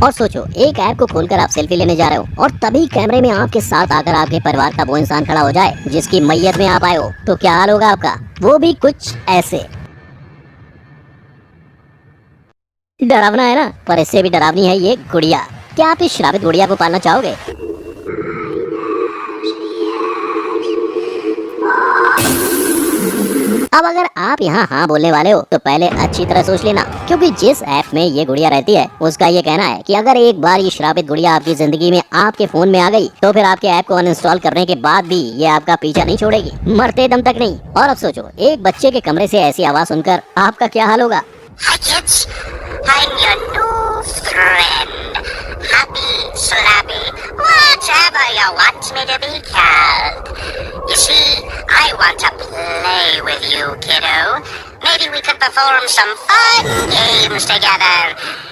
और सोचो, एक ऐप को खोलकर आप सेल्फी लेने जा रहे हो और तभी कैमरे में आपके साथ आकर आपके परिवार का वो इंसान खड़ा हो जाए जिसकी मैयत में आप आए हो, तो क्या हाल होगा आपका। वो भी कुछ ऐसे। डरावना है ना, पर इससे भी डरावनी है ये गुड़िया। क्या आप इस श्रापित गुड़िया को पालना चाहोगे? अब अगर आप यहाँ हाँ बोलने वाले हो तो पहले अच्छी तरह सोच लेना, क्योंकि जिस ऐप में ये गुड़िया रहती है उसका ये कहना है कि अगर एक बार ये श्रापित गुड़िया आपकी जिंदगी में आपके फोन में आ गई तो फिर आपके ऐप को अनइंस्टॉल करने के बाद भी ये आपका पीछा नहीं छोड़ेगी, मरते दम तक नहीं। और अब सोचो, एक बच्चे के कमरे से ऐसी आवाज सुनकर आपका क्या हाल होगा। Hi kids, I'm your new friend. Happy, slappy, whatever you want me to be called. You see, I want to play with you, kiddo. Maybe we could perform some fun games together.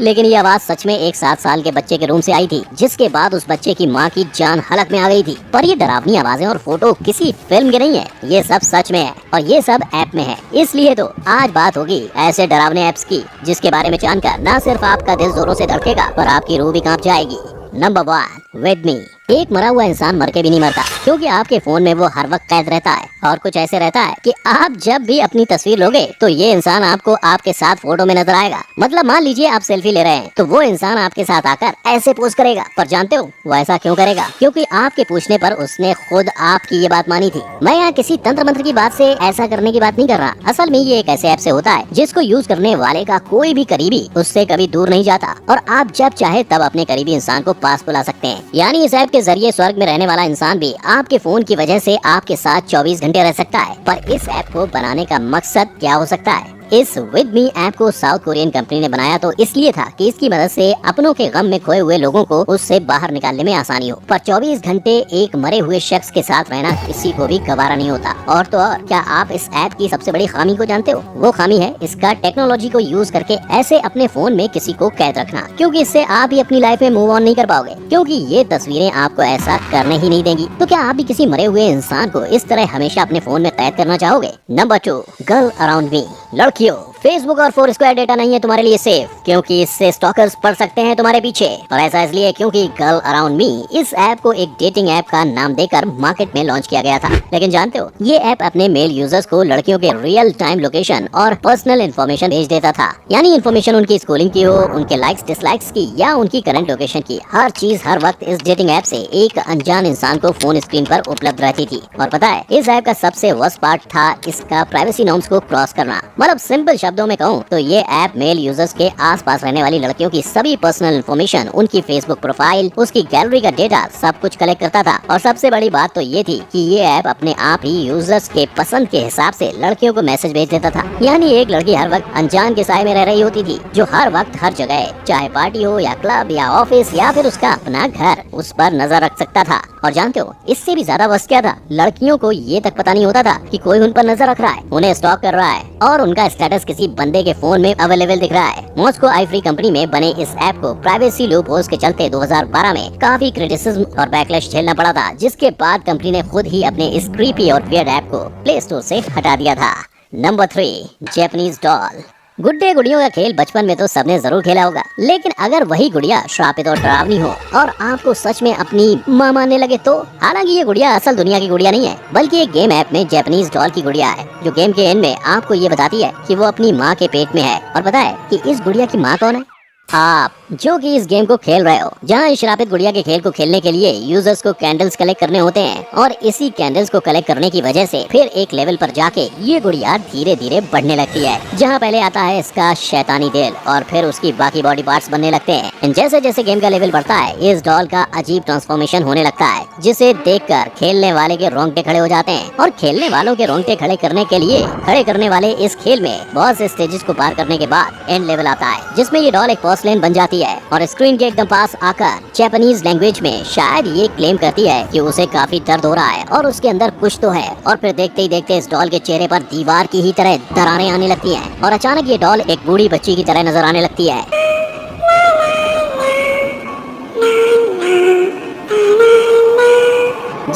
लेकिन ये आवाज सच में एक 7 साल के बच्चे के room से आई थी, जिसके बाद उस बच्चे की माँ की जान हलक में आ गई थी। पर ये डरावनी आवाजें और फोटो किसी फिल्म के नहीं है, ये सब सच में है और ये सब ऐप में है। इसलिए तो आज बात होगी ऐसे डरावने ऐप्स की जिसके बारे में जानकर न सिर्फ आपका दिल जोरों से धड़केगा पर आपकी रूह भी कांप जाएगी। Number 1, with me. एक मरा हुआ इंसान मर के भी नहीं मरता, क्योंकि आपके फोन में वो हर वक्त कैद रहता है और कुछ ऐसे रहता है कि आप जब भी अपनी तस्वीर लोगे तो ये इंसान आपको आपके साथ फोटो में नजर आएगा। मतलब मान लीजिए आप सेल्फी ले रहे हैं तो वो इंसान आपके साथ आकर ऐसे पोज करेगा। पर जानते हो वो ऐसा क्यों करेगा? क्योंकि आपके पूछने पर उसने खुद आपकी ये बात मानी थी। मैं यहाँ किसी तंत्र मंत्र की बात से ऐसा करने की बात नहीं कर रहा। असल में ये एक ऐसे ऐप से होता है जिसको यूज करने वाले का कोई भी करीबी उससे कभी दूर नहीं जाता और आप जब चाहे तब अपने करीबी इंसान को पास बुला सकते हैं। यानी इस ऐप के जरिए स्वर्ग में रहने वाला इंसान भी आपके फोन की वजह से आपके साथ 24 घंटे रह सकता है। पर इस ऐप को बनाने का मकसद क्या हो सकता है? इस विद मी ऐप को साउथ कोरियन कंपनी ने बनाया तो इसलिए था कि इसकी मदद से अपनों के गम में खोए हुए लोगों को उससे बाहर निकालने में आसानी हो। पर 24 घंटे एक मरे हुए शख्स के साथ रहना किसी को भी गवारा नहीं होता। और तो और, क्या आप इस ऐप की सबसे बड़ी खामी को जानते हो? वो खामी है इसका टेक्नोलॉजी को यूज करके ऐसे अपने फोन में किसी को कैद रखना, क्योंकि इससे आप ही अपनी लाइफ में मूव ऑन नहीं कर पाओगे, क्योंकि ये तस्वीरें आपको ऐसा करने ही नहीं देंगी। तो क्या आप भी किसी मरे हुए इंसान को इस तरह हमेशा अपने फोन में कैद करना चाहोगे? Number 2, girl around me. लड़कियों, फेसबुक और फोरस्क्वायर डेटा नहीं है तुम्हारे लिए सेफ, क्योंकि इससे स्टॉकर्स पड़ सकते हैं तुम्हारे पीछे। और ऐसा इसलिए क्योंकि गर्ल अराउंड मी इस ऐप को एक डेटिंग ऐप का नाम देकर मार्केट में लॉन्च किया गया था। लेकिन जानते हो, ये ऐप अपने मेल यूजर्स को लड़कियों के रियल टाइम लोकेशन और पर्सनल इन्फॉर्मेशन भेज देता था। यानी इन्फॉर्मेशन उनकी स्कूलिंग की हो, उनके लाइक्स डिसलाइक्स की या उनकी करंट लोकेशन की, हर चीज हर वक्त इस डेटिंग ऐप से एक अनजान इंसान को फोन स्क्रीन पर उपलब्ध रहती थी। और पता है, इस ऐप का सबसे वर्स्ट पार्ट था इसका प्राइवेसी नॉर्म्स को क्रॉस करना। मतलब सिंपल शब्दों में कहूँ तो ये ऐप मेल यूजर्स के आसपास रहने वाली लड़कियों की सभी पर्सनल इन्फॉर्मेशन, उनकी फेसबुक प्रोफाइल, उसकी गैलरी का डेटा सब कुछ कलेक्ट करता था। और सबसे बड़ी बात तो ये थी कि ये ऐप अपने आप ही यूजर्स के पसंद के हिसाब से लड़कियों को मैसेज भेज देता था। यानी एक लड़की हर वक्त अनजान के साए में रह रही होती थी, जो हर वक्त हर जगह, चाहे पार्टी हो या क्लब या ऑफिस या फिर उसका अपना घर, उस पर नजर रख सकता था। और जानते हो, इससे भी ज्यादा बस क्या था, लड़कियों को ये तक पता नहीं होता था कि कोई उन पर नजर रख रहा है, उन्हें स्टॉक कर रहा है और उनका स्टेटस किसी बंदे के फोन में अवेलेबल दिख रहा है। मॉस्को आईफ्री कंपनी में बने इस ऐप को प्राइवेसी लूप होल्स के चलते 2012 में काफी क्रिटिसिज्म और बैकलैश झेलना पड़ा था, जिसके बाद कंपनी ने खुद ही अपने इस क्रीपी और वियर्ड ऐप को प्ले स्टोर से हटा दिया था। Number 3, Japanese doll. गुड्डे गुड़ियों का खेल बचपन में तो सबने जरूर खेला होगा, लेकिन अगर वही गुड़िया श्रापित और डरावनी हो और आपको सच में अपनी माँ मानने लगे तो? हालांकि ये गुड़िया असल दुनिया की गुड़िया नहीं है, बल्कि एक गेम ऐप में जैपनीज डॉल की गुड़िया है, जो गेम के एंड में आपको ये बताती है कि वो अपनी माँ के पेट में है। और पता है कि इस गुड़िया की माँ कौन है? आप जो कि इस गेम को खेल रहे हो, जहां इस श्रापित गुड़िया के खेल को खेलने के लिए यूजर्स को कैंडल्स कलेक्ट करने होते हैं और इसी कैंडल्स को कलेक्ट करने की वजह से फिर एक लेवल पर जाके ये गुड़िया धीरे धीरे बढ़ने लगती है, जहां पहले आता है इसका शैतानी दिल और फिर उसकी बाकी बॉडी पार्ट्स बनने लगते हैं। जैसे जैसे गेम का लेवल बढ़ता है, इस डॉल का अजीब ट्रांसफॉर्मेशन होने लगता है, जिसे देखकर खेलने वाले के रोंगटे खड़े हो जाते हैं। और खेलने वालों के रोंगटे खड़े करने के लिए खड़े करने वाले इस खेल में बहुत से स्टेजेस को पार करने के बाद एंड लेवल आता है, जिसमें ये डॉल एक पोर्सलेन बन जाती है और स्क्रीन के एकदम पास आकर जापानीज लैंग्वेज में शायद ये क्लेम करती है कि उसे काफी दर्द हो रहा है और उसके अंदर कुछ तो है। और फिर देखते ही देखते इस डॉल के चेहरे पर दीवार की ही तरह दरारें आने लगती हैं और अचानक ये डॉल एक बूढ़ी बच्ची की तरह नजर आने लगती है।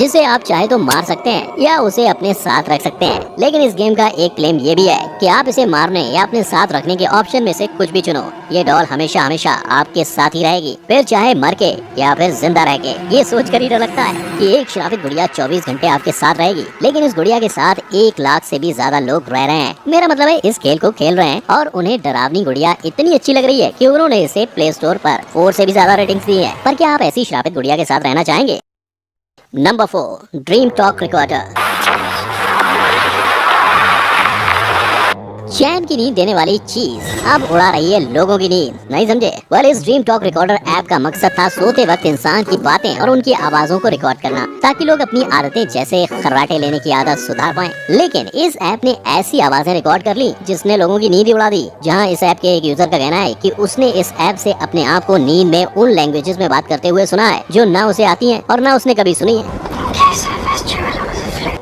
जिसे आप चाहे तो मार सकते हैं या उसे अपने साथ रख सकते हैं। लेकिन इस गेम का एक क्लेम ये भी है कि आप इसे मारने या अपने साथ रखने के ऑप्शन में से कुछ भी चुनो, ये डॉल हमेशा हमेशा आपके साथ ही रहेगी, फिर चाहे मर के या फिर जिंदा रह के। ये सोच कर ही डर लगता है कि एक श्रापित गुड़िया 24 घंटे आपके साथ रहेगी, लेकिन इस गुड़िया के साथ 1 लाख से भी ज्यादा लोग रह रहे हैं। मेरा मतलब है इस खेल को खेल रहे हैं और उन्हें डरावनी गुड़िया इतनी अच्छी लग रही है कि उन्होंने इसे प्ले स्टोर पर 4 से भी ज्यादा रेटिंग्स दी है। पर क्या आप ऐसी श्रापित गुड़िया के साथ रहना चाहेंगे? Number 4, dream talk recorder. चैन की नींद देने वाली चीज अब उड़ा रही है लोगों की नींद, नहीं समझे? वेल, इस ड्रीम टॉक रिकॉर्डर ऐप का मकसद था सोते वक्त इंसान की बातें और उनकी आवाजों को रिकॉर्ड करना, ताकि लोग अपनी आदतें जैसे खर्राटे लेने की आदत सुधार पाएं। लेकिन इस ऐप ने ऐसी आवाजें रिकॉर्ड कर ली जिसने लोगों की नींद ही उड़ा दी। जहां इस ऐप के एक यूजर का कहना है कि उसने इस ऐप से अपने आप को नींद में उन लैंग्वेजेस में बात करते हुए सुना है जो ना उसे आती हैं और ना उसने कभी सुनी है।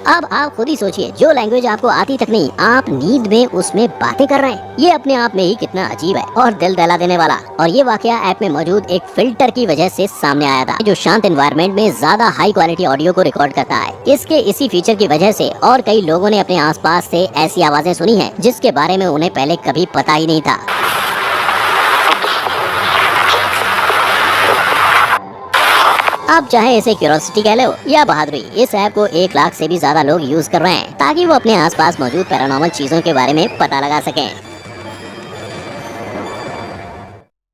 अब आप खुद ही सोचिए, जो लैंग्वेज आपको आती तक नहीं, आप नींद में उसमें बातें कर रहे हैं। ये अपने आप में ही कितना अजीब है और दिल दहला देने वाला। और ये वाकया ऐप में मौजूद एक फिल्टर की वजह से सामने आया था, जो शांत एनवायरनमेंट में ज्यादा हाई क्वालिटी ऑडियो को रिकॉर्ड करता है। इसके इसी फीचर की वजह से और कई लोगों ने अपने आसपास से ऐसी आवाजें सुनी हैं जिसके बारे में उन्हें पहले कभी पता ही नहीं था। अब चाहे इसे क्यूरोसिटी कह लो या बहादुरी, इस ऐप को 1 लाख से भी ज्यादा लोग यूज कर रहे हैं ताकि वो अपने आसपास मौजूद पैरानॉर्मल चीजों के बारे में पता लगा सकें।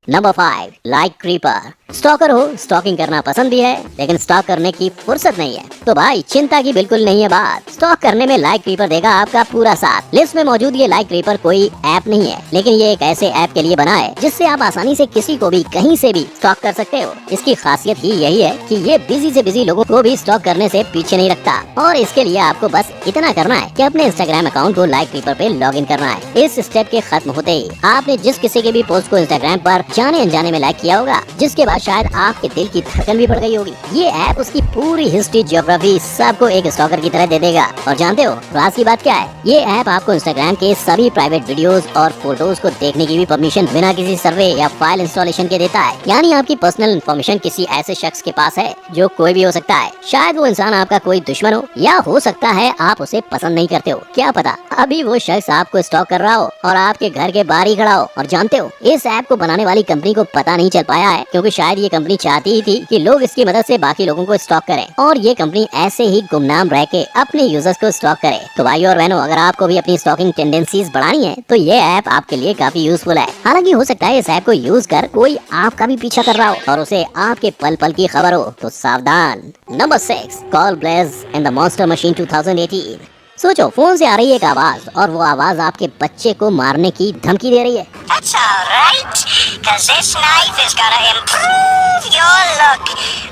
Number 5, like creeper. स्टॉकर हो, स्टॉकिंग करना पसंद भी है लेकिन स्टॉक करने की फुर्सत नहीं है, तो भाई चिंता की बिल्कुल नहीं है बात। स्टॉक करने में लाइक क्रीपर देगा आपका पूरा साथ। लिस्ट में मौजूद ये लाइक क्रीपर कोई ऐप नहीं है, लेकिन ये एक ऐसे ऐप के लिए बना है जिससे आप आसानी से किसी को भी कहीं से भी स्टॉक कर सकते हो। इसकी खासियत ही यही है कि ये बिजी से बिजी लोगों को भी स्टॉक करने से पीछे नहीं रखता, और इसके लिए आपको बस इतना करना है कि अपने इंस्टाग्राम अकाउंट को लाइक क्रीपर पे लॉग इन करना है। इस स्टेप के खत्म होते ही आपने जिस किसी के भी पोस्ट को इंस्टाग्राम पर जाने अनजाने में लाइक किया होगा, जिसके बाद शायद आपके दिल की धड़कन भी बढ़ गई होगी, ये ऐप उसकी पूरी हिस्ट्री, ज्योग्राफी सबको एक स्टॉकर की तरह दे देगा। और जानते हो क्लास की बात क्या है? ये ऐप आपको इंस्टाग्राम के सभी प्राइवेट वीडियोस और फोटोज को देखने की भी परमिशन बिना किसी सर्वे या फाइल इंस्टॉलेशन के देता है। यानी आपकी पर्सनल इन्फॉर्मेशन किसी ऐसे शख्स के पास है जो कोई भी हो सकता है। शायद वो इंसान आपका कोई दुश्मन हो, या हो सकता है आप उसे पसंद नहीं करते हो, क्या पता अभी वो शख्स आपको स्टॉक कर रहा हो और आपके घर के बाहर ही खड़ा हो। और जानते हो इस ऐप को बनाने वाली कंपनी को पता नहीं चल पाया है, क्योंकि शायद ये कंपनी चाहती ही थी कि लोग इसकी मदद से बाकी लोगों को स्टॉक करें, और ये कंपनी ऐसे ही गुमनाम रह के अपने यूजर्स को स्टॉक करे। तो भाई और बहनों, अगर आपको भी अपनी स्टॉकिंग टेंडेंसीज बढ़ानी है तो ये ऐप आपके लिए काफी यूजफुल है। हालांकि हो सकता है इस ऐप को यूज कर कोई आपका भी पीछा कर रहा हो और उसे आपके पल पल की खबर हो, तो सावधान। Number 6, call blaze and the monster machine 2018। सोचो, फोन से आ रही है एक आवाज और वो आवाज आपके बच्चे को मारने की धमकी दे रही है। That's alright, 'cause this knife is gonna improve your look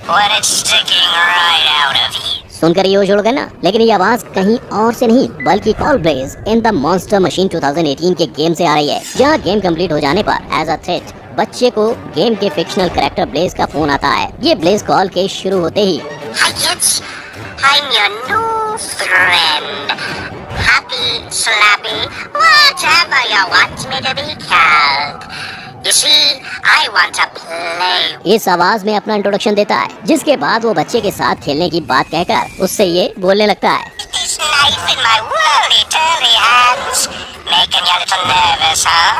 when it's sticking right out of you. सुनकर ये होश उड़ गया ना? लेकिन ये आवाज कहीं और से नहीं बल्कि call blaze in the monster machine 2018 के गेम से आ रही है, जहाँ गेम कंप्लीट हो जाने पर एज अ थ्रेट बच्चे को गेम के फिक्शनल कैरेक्टर ब्लेज का फोन आता है। ये ब्लेज कॉल के शुरू होते ही, Hi kids, I'm your new friend. Happy, slappy, whatever you want me to be called. You see, I want to play. इस आवाज में अपना इंट्रोडक्शन देता है, जिसके बाद वो बच्चे के साथ खेलने की बात कहकर उससे ये बोलने लगता है। This knife in my whirly-turly hands, making you a little nervous, huh?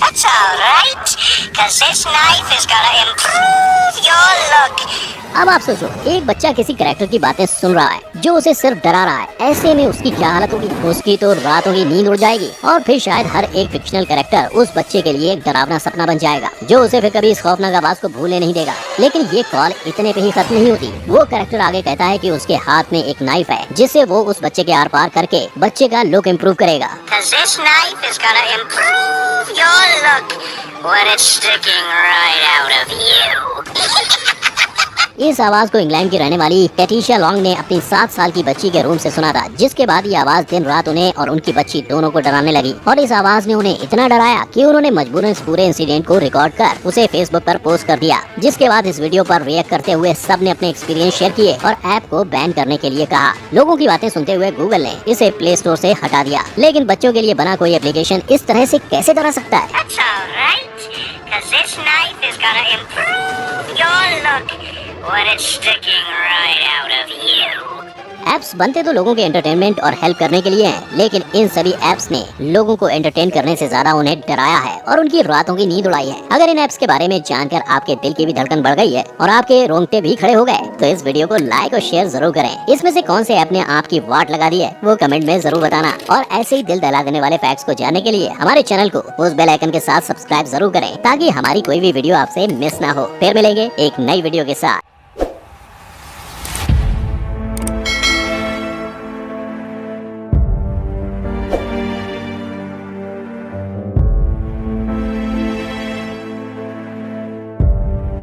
That's alright, 'cause this knife is gonna improve your look. अब आप सोचो, एक बच्चा किसी कैरेक्टर की बातें सुन रहा है जो उसे सिर्फ डरा रहा है, ऐसे में उसकी क्या हालत होगी? उसकी तो रातों की नींद उड़ जाएगी और फिर शायद हर एक फिक्शनल कैरेक्टर उस बच्चे के लिए एक डरावना सपना बन जाएगा, जो उसे फिर कभी इस खौफनाक आवाज को भूलने नहीं देगा। लेकिन ये कॉल इतने पे ही खत्म नहीं होती। वो कैरेक्टर आगे कहता है कि उसके हाथ में एक नाइफ है जिसे वो उस बच्चे के आर पार करके बच्चे का लुक इम्प्रूव करेगा। 'Cause this knife is gonna improve your look when it's sticking right out of you. इस आवाज को इंग्लैंड की रहने वाली पेटिशा लॉन्ग ने अपनी 7 साल की बच्ची के रूम से सुना था, जिसके बाद ये आवाज दिन रात उन्हें और उनकी बच्ची दोनों को डराने लगी। और इस आवाज ने उन्हें इतना डराया कि उन्होंने मजबूरन इस पूरे इंसिडेंट को रिकॉर्ड कर उसे फेसबुक पर पोस्ट कर दिया। जिसके बाद इस वीडियो पर रिएक्ट करते हुए सब ने अपने एक्सपीरियंस शेयर किए और ऐप को बैन करने के लिए कहा। लोगों की बातें सुनते हुए गूगल ने इसे प्ले स्टोर से हटा दिया, लेकिन बच्चों के लिए बना कोई एप्लीकेशन इस तरह से कैसे डरा सकता है? That's alright, 'cause this knife is gonna improve your look when it's sticking right out of you. Apps बनते तो लोगों के एंटरटेनमेंट और हेल्प करने के लिए हैं, लेकिन इन सभी ऐप्स ने लोगों को एंटरटेन करने से ज्यादा उन्हें डराया है और उनकी रातों की नींद उड़ाई है। अगर इन ऐप्स के बारे में जानकर आपके दिल की भी धड़कन बढ़ गई है और आपके रोंगटे भी खड़े हो गए तो इस वीडियो को लाइक और शेयर जरूर करें। इसमें से कौन से ऐप ने आपकी वाट लगा दी है वो कमेंट में जरूर बताना। और ऐसे ही दिल दहला देने वाले फैक्ट्स को जानने के लिए हमारे चैनल को उस बेल आइकन के साथ सब्सक्राइब जरूर करें ताकि हमारी कोई भी वीडियो आपसे मिस ना हो। फिर मिलेंगे एक नई वीडियो के साथ।